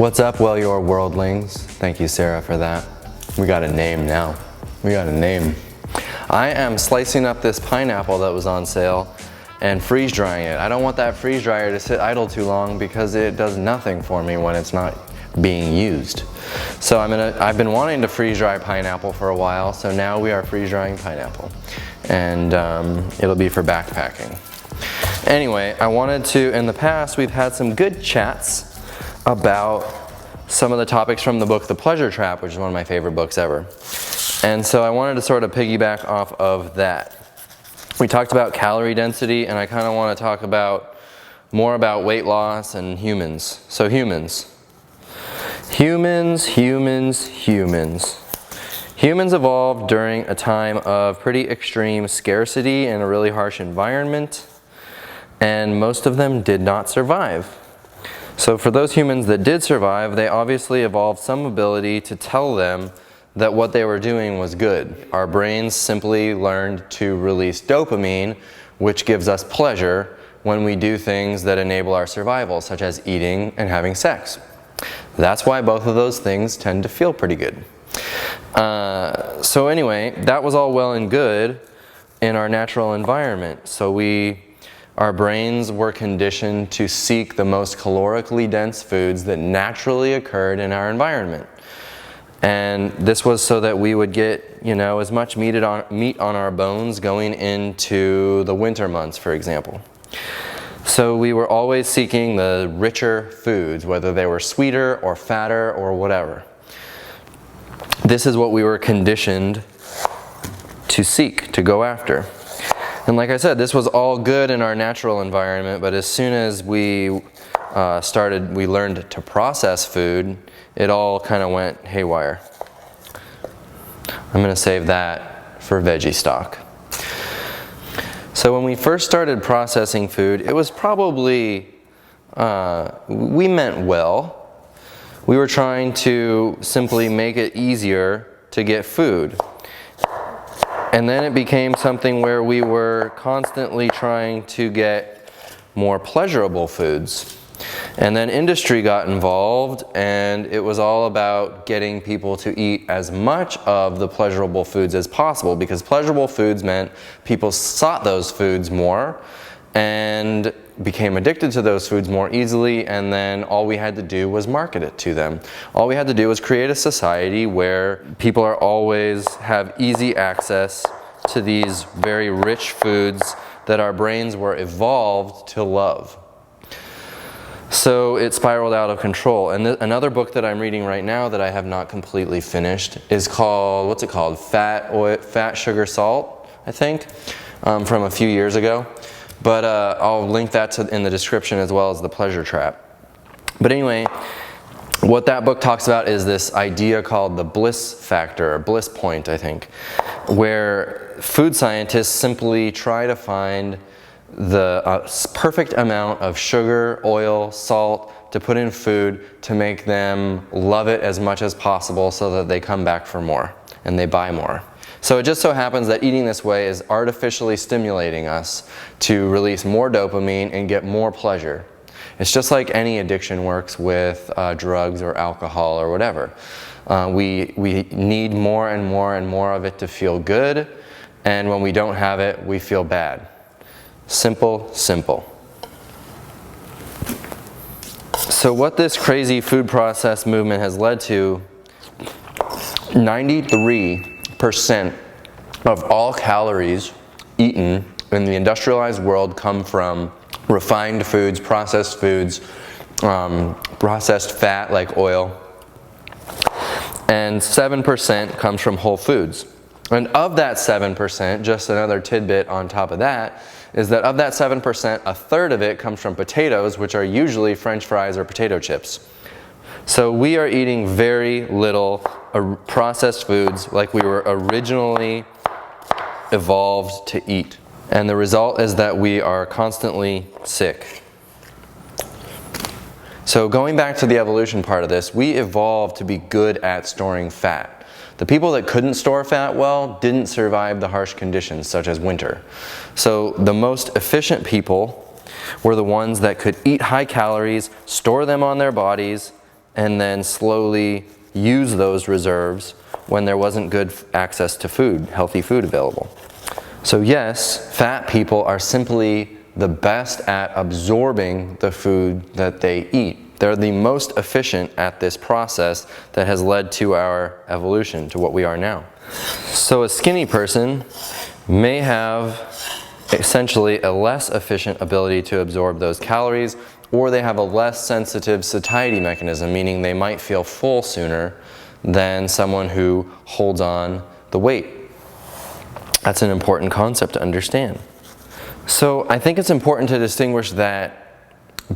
What's up, well, your worldlings? Thank you, Sarah, for that. We got a name now. We got a name. I am slicing up this pineapple that was on sale and freeze drying it. I don't want that freeze dryer to sit idle too long because it does nothing for me when it's not being used. So I've been wanting to freeze dry pineapple for a while, so now we are freeze drying pineapple. And it'll be for backpacking. Anyway, I wanted to, in the past, we've had some good chats about some of the topics from the book The Pleasure Trap, which is one of my favorite books ever. And so I wanted to sort of piggyback off of that. We talked about calorie density, and I kind of want to talk more about weight loss and humans. So humans. Humans evolved during a time of pretty extreme scarcity and a really harsh environment, and most of them did not survive. So for those humans that did survive, they obviously evolved some ability to tell them that what they were doing was good. Our brains simply learned to release dopamine, which gives us pleasure when we do things that enable our survival, such as eating and having sex. That's why both of those things tend to feel pretty good. So anyway, that was all well and good in our natural environment. So our brains were conditioned to seek the most calorically dense foods that naturally occurred in our environment. And this was so that we would get, as much meat on our bones going into the winter months, for example. So we were always seeking the richer foods, whether they were sweeter or fatter or whatever. This is what we were conditioned to seek, to go after. And like I said, this was all good in our natural environment, but as soon as we learned to process food, it all kind of went haywire. I'm going to save that for veggie stock. So when we first started processing food, it was probably, we meant well. We were trying to simply make it easier to get food. And then it became something where we were constantly trying to get more pleasurable foods. And then industry got involved, and it was all about getting people to eat as much of the pleasurable foods as possible, because pleasurable foods meant people sought those foods more and became addicted to those foods more easily, and then all we had to do was market it to them. All we had to do was create a society where people always have easy access to these very rich foods that our brains were evolved to love. So it spiraled out of control. And another book that I'm reading right now that I have not completely finished is called, what's it called? Fat, Sugar, Salt, I think, from a few years ago. But I'll link that in the description, as well as The Pleasure Trap. But anyway, what that book talks about is this idea called the bliss factor, or bliss point, I think, where food scientists simply try to find the perfect amount of sugar, oil, salt to put in food to make them love it as much as possible, so that they come back for more and they buy more. So it just so happens that eating this way is artificially stimulating us to release more dopamine and get more pleasure. It's just like any addiction works with drugs or alcohol or whatever. We need more and more and more of it to feel good, and when we don't have it, we feel bad. Simple. So what this crazy food process movement has led to, 93% of all calories eaten in the industrialized world come from refined foods, processed fat like oil, and 7% comes from whole foods. And of that 7%, just another tidbit on top of that, is that of that 7%, a third of it comes from potatoes, which are usually French fries or potato chips. So we are eating very little processed foods like we were originally evolved to eat. And the result is that we are constantly sick. So going back to the evolution part of this, we evolved to be good at storing fat. The people that couldn't store fat well didn't survive the harsh conditions, such as winter. So the most efficient people were the ones that could eat high calories, store them on their bodies, and then slowly use those reserves when there wasn't good access to food, healthy food available. So yes, fat people are simply the best at absorbing the food that they eat. They're the most efficient at this process that has led to our evolution, to what we are now. So a skinny person may have essentially a less efficient ability to absorb those calories, or they have a less sensitive satiety mechanism, meaning they might feel full sooner than someone who holds on the weight. That's an important concept to understand. So I think it's important to distinguish that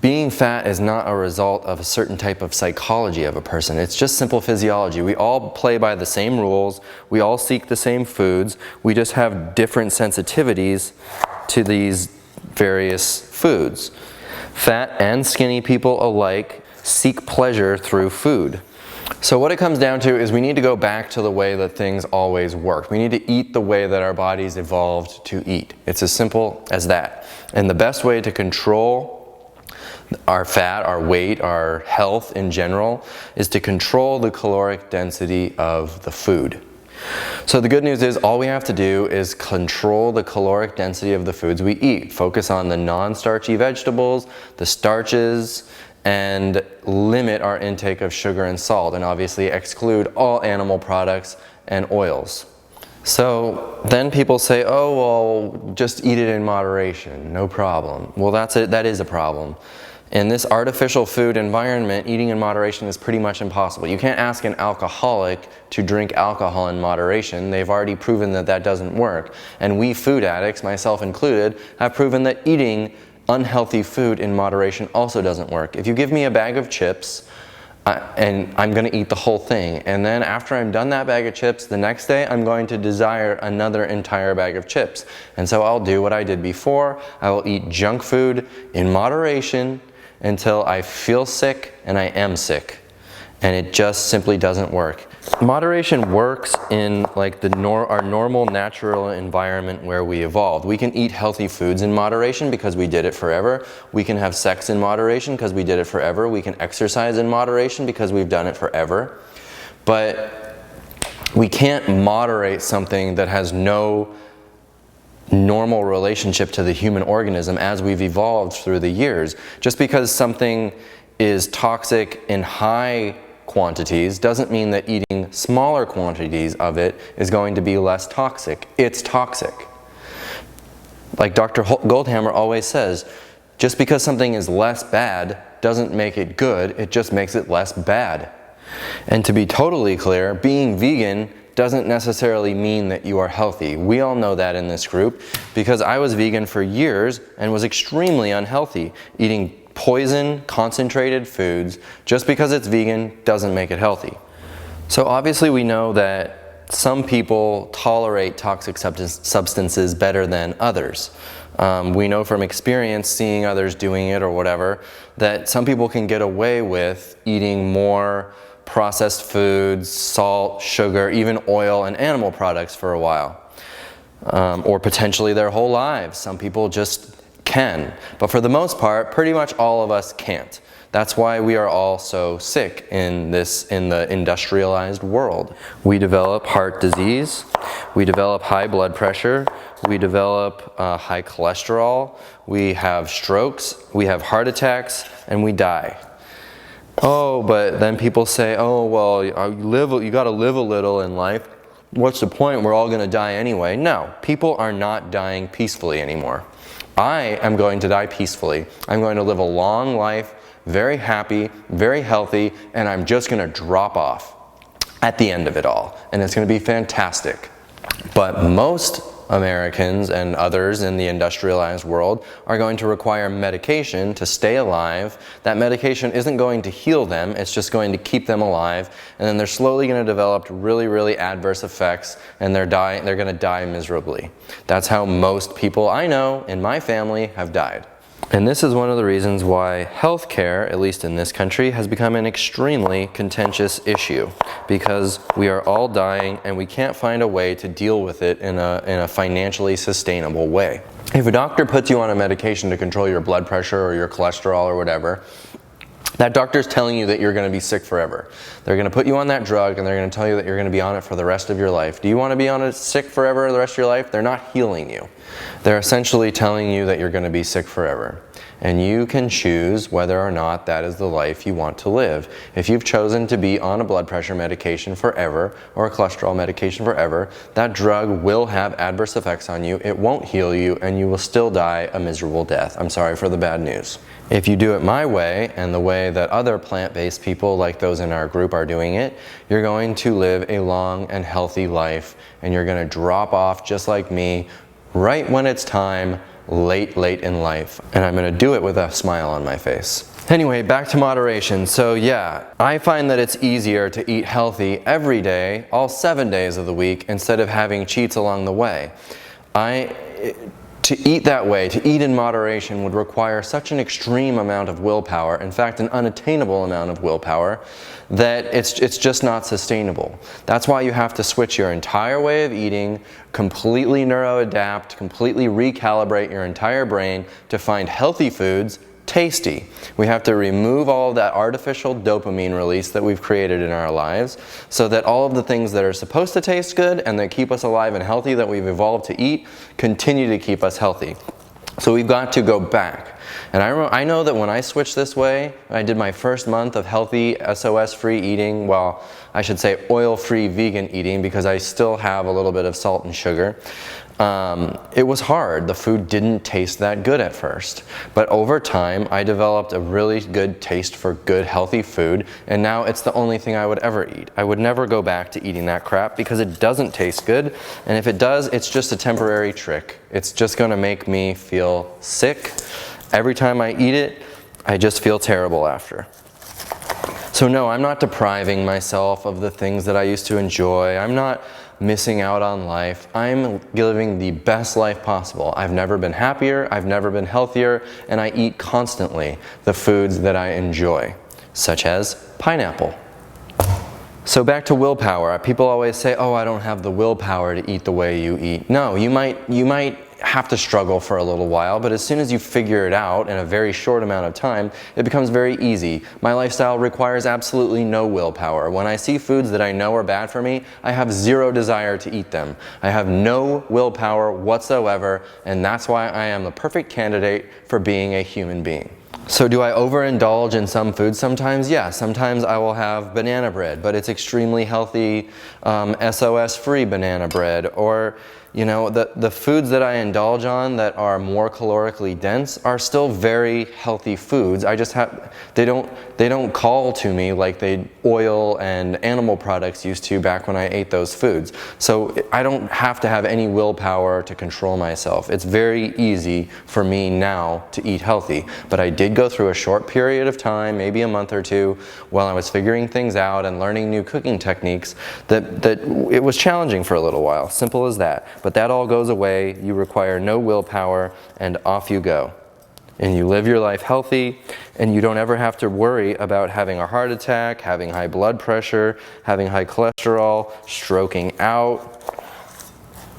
being fat is not a result of a certain type of psychology of a person. It's just simple physiology. We all play by the same rules. We all seek the same foods. We just have different sensitivities to these various foods. Fat and skinny people alike seek pleasure through food. So what it comes down to is we need to go back to the way that things always worked. We need to eat the way that our bodies evolved to eat. It's as simple as that. And the best way to control our fat, our weight, our health in general, is to control the caloric density of the food. So the good news is all we have to do is control the caloric density of the foods we eat. Focus on the non-starchy vegetables, the starches, and limit our intake of sugar and salt, and obviously exclude all animal products and oils. So then people say, oh, well, just eat it in moderation, no problem. Well, that's it. That is a problem. In this artificial food environment, eating in moderation is pretty much impossible. You can't ask an alcoholic to drink alcohol in moderation. They've already proven that that doesn't work. And we food addicts, myself included, have proven that eating unhealthy food in moderation also doesn't work. If you give me a bag of chips, and I'm going to eat the whole thing, and then after I'm done that bag of chips, the next day I'm going to desire another entire bag of chips. And so I'll do what I did before. I will eat junk food in moderation until I feel sick and I am sick. And it just simply doesn't work. Moderation works in like our normal natural environment where we evolved. We can eat healthy foods in moderation because we did it forever. We can have sex in moderation because we did it forever. We can exercise in moderation because we've done it forever. But we can't moderate something that has no normal relationship to the human organism as we've evolved through the years. Just because something is toxic in high quantities doesn't mean that eating smaller quantities of it is going to be less toxic. It's toxic. Like Dr. Goldhammer always says, just because something is less bad doesn't make it good, it just makes it less bad. And to be totally clear, being vegan doesn't necessarily mean that you are healthy. We all know that in this group because I was vegan for years and was extremely unhealthy, eating poison, concentrated foods. Just because it's vegan doesn't make it healthy. So obviously we know that some people tolerate toxic substances better than others. We know from experience, seeing others doing it or whatever, that some people can get away with eating more processed foods, salt, sugar, even oil and animal products for a while. Or potentially their whole lives. Some people just can. But for the most part, pretty much all of us can't. That's why we are all so sick in the industrialized world. We develop heart disease, we develop high blood pressure, we develop high cholesterol, we have strokes, we have heart attacks, and we die. Oh, but then people say, oh, well, you gotta live a little in life. What's the point? We're all gonna die anyway. No, people are not dying peacefully anymore. I am going to die peacefully. I'm going to live a long life, very happy, very healthy, and I'm just gonna drop off at the end of it all. And it's gonna be fantastic. But most Americans and others in the industrialized world are going to require medication to stay alive. That medication isn't going to heal them, it's just going to keep them alive, and then they're slowly going to develop really, really adverse effects, and they're going to die miserably. That's how most people I know in my family have died. And this is one of the reasons why healthcare, at least in this country, has become an extremely contentious issue, because we are all dying and we can't find a way to deal with it in a financially sustainable way. If a doctor puts you on a medication to control your blood pressure or your cholesterol or whatever, That doctor's telling you that you're going to be sick forever. They're going to put you on that drug and they're going to tell you that you're going to be on it for the rest of your life. Do you want to be on it sick forever the rest of your life? They're not healing you. They're essentially telling you that you're going to be sick forever. And you can choose whether or not that is the life you want to live. If you've chosen to be on a blood pressure medication forever or a cholesterol medication forever, that drug will have adverse effects on you. It won't heal you and you will still die a miserable death. I'm sorry for the bad news. If you do it my way and the way that other plant-based people like those in our group are doing it, you're going to live a long and healthy life and you're going to drop off just like me right when it's time, late in life. And I'm going to do it with a smile on my face. Anyway, back to moderation. So yeah, I find that it's easier to eat healthy every day, all 7 days of the week, instead of having cheats along the way. To eat that way, to eat in moderation, would require such an extreme amount of willpower, in fact an unattainable amount of willpower, that it's just not sustainable. That's why you have to switch your entire way of eating, completely neuroadapt, completely recalibrate your entire brain to find healthy foods tasty. We have to remove all of that artificial dopamine release that we've created in our lives so that all of the things that are supposed to taste good and that keep us alive and healthy that we've evolved to eat continue to keep us healthy. So we've got to go back. And I know that when I switched this way, I did my first month of healthy SOS-free eating, well, I should say oil-free vegan eating because I still have a little bit of salt and sugar. It was hard. The food didn't taste that good at first. But over time, I developed a really good taste for good, healthy food, and now it's the only thing I would ever eat. I would never go back to eating that crap because it doesn't taste good, and if it does, it's just a temporary trick. It's just going to make me feel sick. Every time I eat it, I just feel terrible after. So no, I'm not depriving myself of the things that I used to enjoy. I'm not missing out on life. I'm living the best life possible. I've never been happier, I've never been healthier, and I eat constantly the foods that I enjoy, such as pineapple. So back to willpower. People always say, oh, I don't have the willpower to eat the way you eat. No, you might have to struggle for a little while, but as soon as you figure it out in a very short amount of time, it becomes very easy. My lifestyle requires absolutely no willpower. When I see foods that I know are bad for me, I have zero desire to eat them. I have no willpower whatsoever, and that's why I am the perfect candidate for being a human being. So do I overindulge in some foods sometimes? Yeah, sometimes I will have banana bread, but it's extremely healthy, SOS-free banana bread. Or, you know, the foods that I indulge on that are more calorically dense are still very healthy foods. I just they don't call to me like oil and animal products used to back when I ate those foods. So I don't have to have any willpower to control myself. It's very easy for me now to eat healthy. But I did go through a short period of time, maybe a month or two, while I was figuring things out and learning new cooking techniques that it was challenging for a little while. Simple as that. But that all goes away. You require no willpower, and off you go. And you live your life healthy, and you don't ever have to worry about having a heart attack, having high blood pressure, having high cholesterol, stroking out.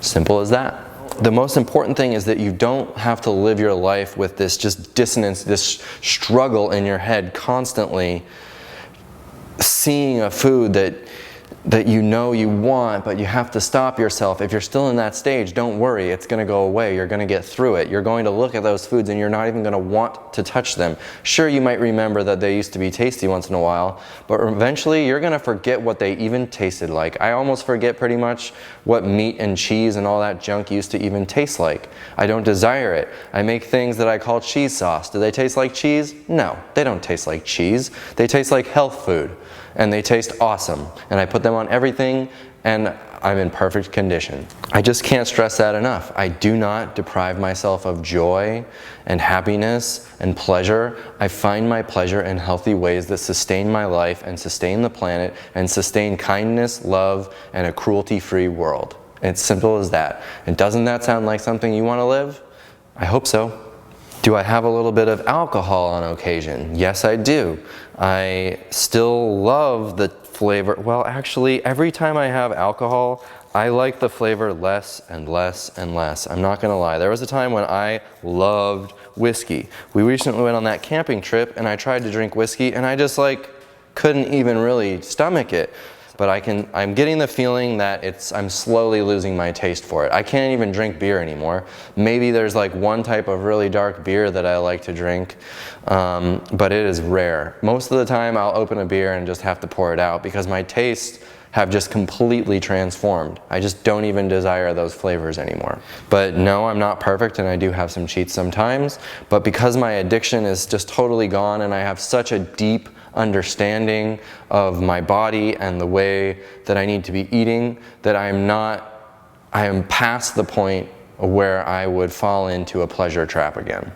Simple as that. The most important thing is that you don't have to live your life with this just dissonance, this struggle in your head constantly seeing a food that you know you want, but you have to stop yourself. If you're still in that stage, don't worry, it's going to go away. You're going to get through it. You're going to look at those foods and you're not even going to want to touch them. Sure, you might remember that they used to be tasty once in a while, but eventually you're going to forget what they even tasted like. I almost forget pretty much what meat and cheese and all that junk used to even taste like. I don't desire it. I make things that I call cheese sauce. Do they taste like cheese? No, they don't taste like cheese. They taste like health food. And they taste awesome. And I put them on everything, and I'm in perfect condition. I just can't stress that enough. I do not deprive myself of joy and happiness and pleasure. I find my pleasure in healthy ways that sustain my life and sustain the planet and sustain kindness, love, and a cruelty-free world. It's simple as that. And doesn't that sound like something you want to live? I hope so. Do I have a little bit of alcohol on occasion? Yes, I do. I still love the flavor. Well, actually, every time I have alcohol, I like the flavor less and less and less. I'm not gonna lie. There was a time when I loved whiskey. We recently went on that camping trip and I tried to drink whiskey and I just like couldn't even really stomach it. But I'm getting the feeling that I'm slowly losing my taste for it. I can't even drink beer anymore. Maybe there's like one type of really dark beer that I like to drink, but it is rare. Most of the time I'll open a beer and just have to pour it out because my tastes have just completely transformed. I just don't even desire those flavors anymore. But no, I'm not perfect and I do have some cheats sometimes, but because my addiction is just totally gone and I have such a deep understanding of my body and the way that I need to be eating, that I am past the point where I would fall into a pleasure trap again.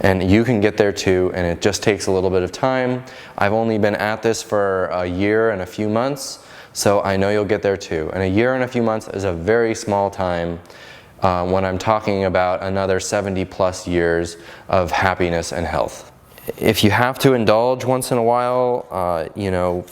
And you can get there too, and it just takes a little bit of time. I've only been at this for a year and a few months, so I know you'll get there too. And a year and a few months is a very small time when I'm talking about another 70 plus years of happiness and health. If you have to indulge once in a while, you know,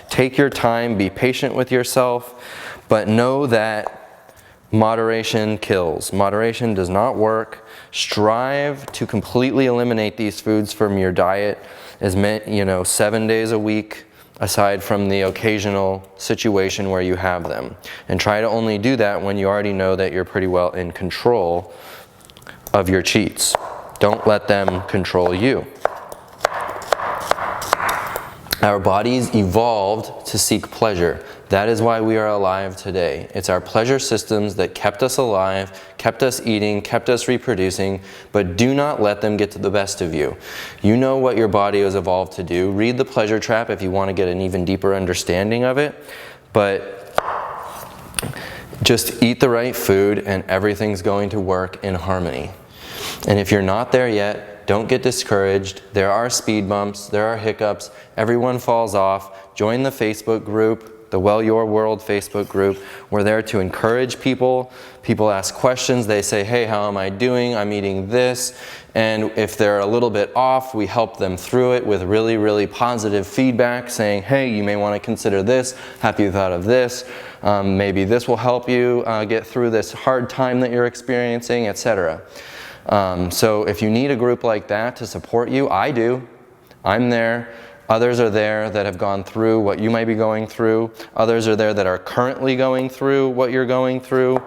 take your time, be patient with yourself, but know that moderation kills. Moderation does not work. Strive to completely eliminate these foods from your diet, you know, 7 days a week, aside from the occasional situation where you have them. And try to only do that when you already know that you're pretty well in control of your cheats. Don't let them control you. Our bodies evolved to seek pleasure. That is why we are alive today. It's our pleasure systems that kept us alive, kept us eating, kept us reproducing, but do not let them get to the best of you. You know what your body was evolved to do. Read The Pleasure Trap if you want to get an even deeper understanding of it, but just eat the right food and everything's going to work in harmony. And if you're not there yet, don't get discouraged. There are speed bumps, there are hiccups, everyone falls off. Join the Facebook group, the Well Your World Facebook group. We're there to encourage people. People ask questions, they say, hey, how am I doing? I'm eating this. And if they're a little bit off, we help them through it with really, really positive feedback saying, hey, you may want to consider this. Have you thought of this? Maybe this will help you get through this hard time that you're experiencing, etc. So if you need a group like that to support you, I do. I'm there. Others are there that have gone through what you might be going through. Others are there that are currently going through what you're going through.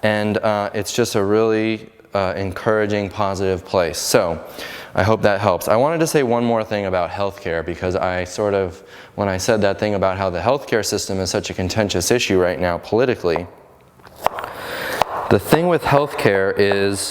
And it's just a really encouraging, positive place. So I hope that helps. I wanted to say one more thing about healthcare because when I said that thing about how the healthcare system is such a contentious issue right now politically, the thing with healthcare is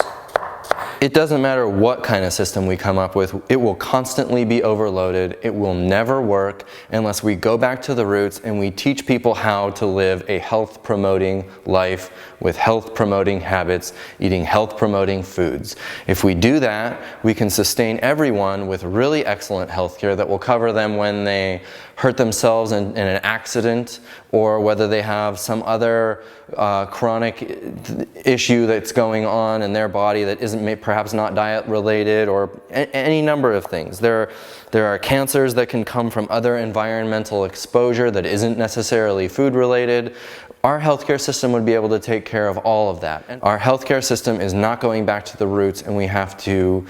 it doesn't matter what kind of system we come up with, it will constantly be overloaded. It will never work unless we go back to the roots and we teach people how to live a health-promoting life with health-promoting habits, eating health-promoting foods. If we do that, we can sustain everyone with really excellent healthcare that will cover them when they hurt themselves in an accident or whether they have some other chronic issue that's going on in their body that isn't perhaps not diet related or any number of things. There are cancers that can come from other environmental exposure that isn't necessarily food related. Our healthcare system would be able to take care of all of that. Our healthcare system is not going back to the roots, and we have to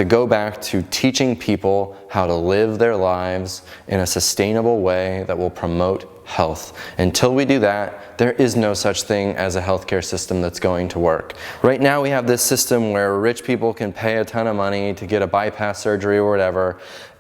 go back to teaching people how to live their lives in a sustainable way that will promote health. Until we do that, there is no such thing as a healthcare system that's going to work. Right now we have this system where rich people can pay a ton of money to get a bypass surgery or whatever,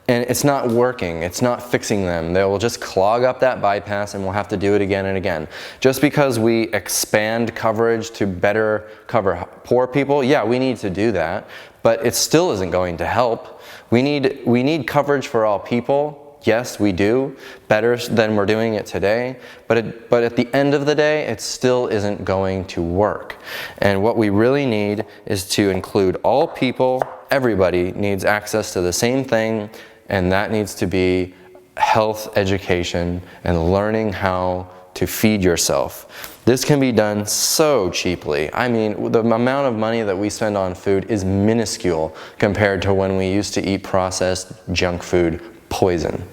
and it's not working, it's not fixing them. They will just clog up that bypass and we'll have to do it again and again. Just because we expand coverage to better cover poor people, yeah, we need to do that, but it still isn't going to help. We need coverage for all people. Yes, we do, better than we're doing it today, but at the end of the day, it still isn't going to work. And what we really need is to include all people. Everybody needs access to the same thing, and that needs to be health education and learning how to feed yourself. This can be done so cheaply. I mean, the amount of money that we spend on food is minuscule compared to when we used to eat processed junk food poison.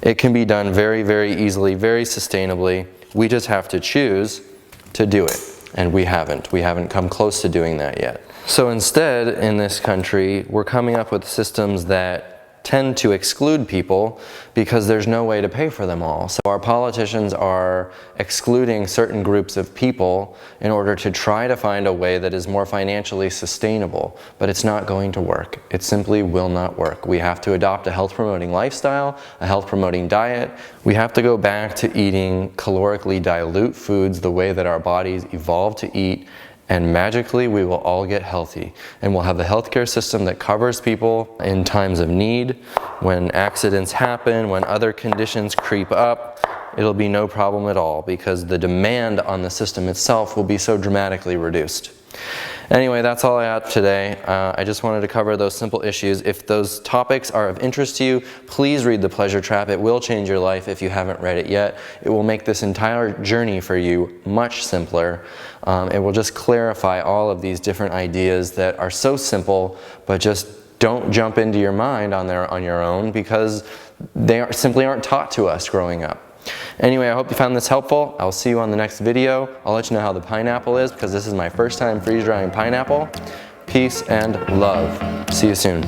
It can be done very, very easily, very sustainably. We just have to choose to do it. And we haven't. We haven't come close to doing that yet. So instead, in this country, we're coming up with systems that tend to exclude people because there's no way to pay for them all. So our politicians are excluding certain groups of people in order to try to find a way that is more financially sustainable, but it's not going to work. It simply will not work. We have to adopt a health promoting lifestyle, a health promoting diet. We have to go back to eating calorically dilute foods the way that our bodies evolved to eat, and magically we will all get healthy. And we'll have a healthcare system that covers people in times of need, when accidents happen, when other conditions creep up. It'll be no problem at all because the demand on the system itself will be so dramatically reduced. Anyway, that's all I have today. I just wanted to cover those simple issues. If those topics are of interest to you, please read The Pleasure Trap. It will change your life if you haven't read it yet. It will make this entire journey for you much simpler. It will just clarify all of these different ideas that are so simple, but just don't jump into your mind on your own because they simply aren't taught to us growing up. Anyway, I hope you found this helpful. I'll see you on the next video. I'll let you know how the pineapple is because this is my first time freeze drying pineapple. Peace and love. See you soon.